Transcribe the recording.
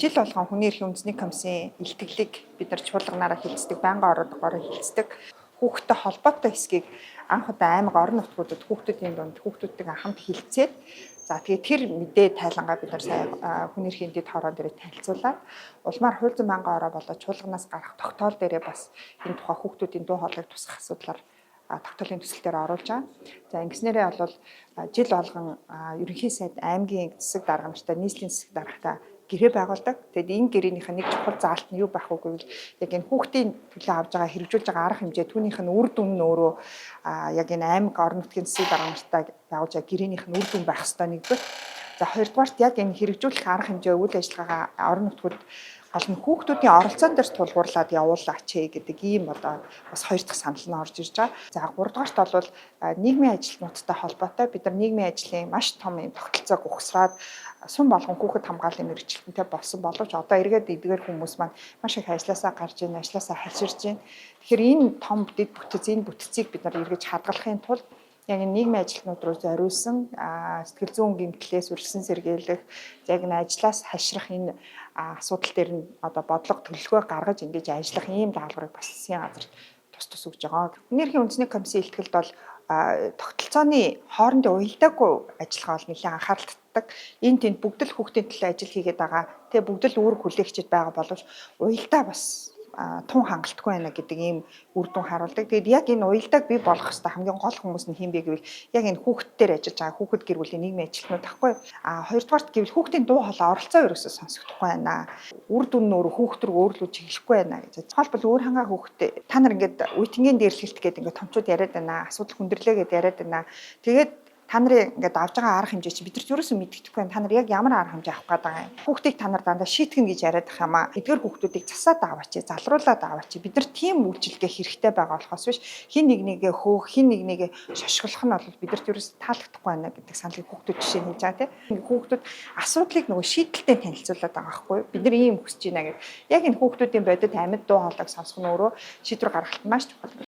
жил болгон хүний эрхийн үндэсний комиссийн илтгэлийг бид нар чуулганаараа хилцдэг, байнгын оролцоогоор хилцдэг. Хүүхдтэй холбоотой хэсгийг анх удаа аймаг орон нутгуудад хүүхдүүдийн дунд хүүхдүүдтэйгээ хамт хилцээд за тэгээ тэр мэдээ тайлангаа бид нар сая хүний эрхийн дэд хороо дээр танилцуулаад улмаар хууль зүйн байнгын ороо болоод чуулганаас гарах тогтоол дээрээ бас энэ тухай хүүхдүүдийн дуу хоолойг тусгах асуудлаар тогтоолын төсөлтөөр оруулж байгаа. За ингэснээрээ бол жил болгон ерөнхий сайд аймгийн засаг даргамжтай, нийслэлийн засаг даргатай гэрээ байгуулдаг. Тэгэд энэ гэрээнийх нь нэг чухал заалт нь юу байх вэ гэвэл яг энэ хүүхдийн төлөө авж байгаа хэрэгжүүлж байгаа арга хэмжээ түүнийх нь үр дүн нь өөрөө яг энэ аймаг орон нутгийн засаг даргамжтай байгуулж байгаа гэрээнийх нь үр дүн байх ёстой нэгдүгээр. За хоёрдугаарт яг энэ хэрэгжүүлэх арга хэмжээ үйл ажиллагаагаа орон нутгууд гол нь хүүхдүүдийн оролцоон дээр тулгуурлаад явуулаач гэдэг ийм одоо бас хоёр дахь санал нь орж ирж байгаа. За гуравдугаарт бол нийгмийн ажилтнуудтай холбоотой бид нар нийгмийн ажлын маш том юм тогтолцоог ухсраад сум болгон хүүхэд хамгааллын мэргэжилтэнтэй болсон боловч одоо эргээд эдгээр хүмүүс маань маш их ажилласаа гарч ийн, ажилласаа хальширж байна. Тэгэхээр энэ том дэд бүтэц, энэ бүтцийг бид нар эргэж хадгалахын тулд яг нийгмийн ажилтнууд руу зориулсан сэтгэл зүйн гэмтлээс үргэлжлэн сэргийлэх, яг энэ ажлаас хашрах энэ асуудал дээр нь одоо бодлого төлөвлөгөө гаргаж ингэж ажиллах ийм даалгаврыг бас засгийн газар тус өгж байгаа. Хүний эрхийн үндэсний комиссийн илтгэлд бол тогтолцооны хоорондын уялдаагүй ажиллагаа бол нэлээд анхаарал татдаг. Энд тэнд бүгд л хүүхдийн төлөө ажил хийгээд байгаа. Тэгээ бүгд л үүрэг хүлээгчид байгаа боловч уялдаа бас тун хангалтгүй байна гэдэг ийм үр дүн харуулдаг. Тэгээд яг энэ уялдааг бий болгох хэрэгтэй хамгийн гол хүмүүс нь хэм бэ гэвэл яг энэ хүүхдтээр ажиллаж байгаа хүүхэд гэр бүлийн нийгмийн ажилтнууд тахгүй. Хоёрдугаарт гэвэл хүүхдийн дуу хоолой оролцоо ерөөсөө сонсогдохгүй байна. Үр дүн нь өөрөө хүүхд рүү өөрлөж эхлэхгүй байна гэж. Тухайлбал өөр хангаа хүүхдээ та нар ингээд үеийнгийн дээрлэлт гэдэг ингээд томчууд яриад байна. Асуудал хүндрэлээ гэдээ яриад байна. Тэгээд та нарын ингээд авж байгаа арга хэмжээ чи бидэрч юусэн мэддэхгүй байна. Та нар яг ямар арга хэмжээ авах гээд байгаа юм. Хүүхдийг та нар дандаа шийтгэн гэж яриад ах юм аа. Эдгээр хүүхдүүдийг засаад аваач, залруулад аваач. Бид нар тийм үйлчилгээ хэрэгтэй байгаа болохоос биш хин нэгнийгээ хөөх, хин нэгнийгээ шошглох нь бол бидэрт юусэн таалагдахгүй байна гэдэг саналыг хүүхдүүд жишээ нь хийж байгаа тийм. Хүүхдүүд асуудлыг нөгөө шийдэлтэй танилцуулаад байгаа байхгүй. Бид нар ийм хүсэж байна гэдэг. Яг энэ хүүхдүүдийн бодит амьд дуу хоолойг сонсох нь өөрөө шийдвэр гаргахад маш чухал.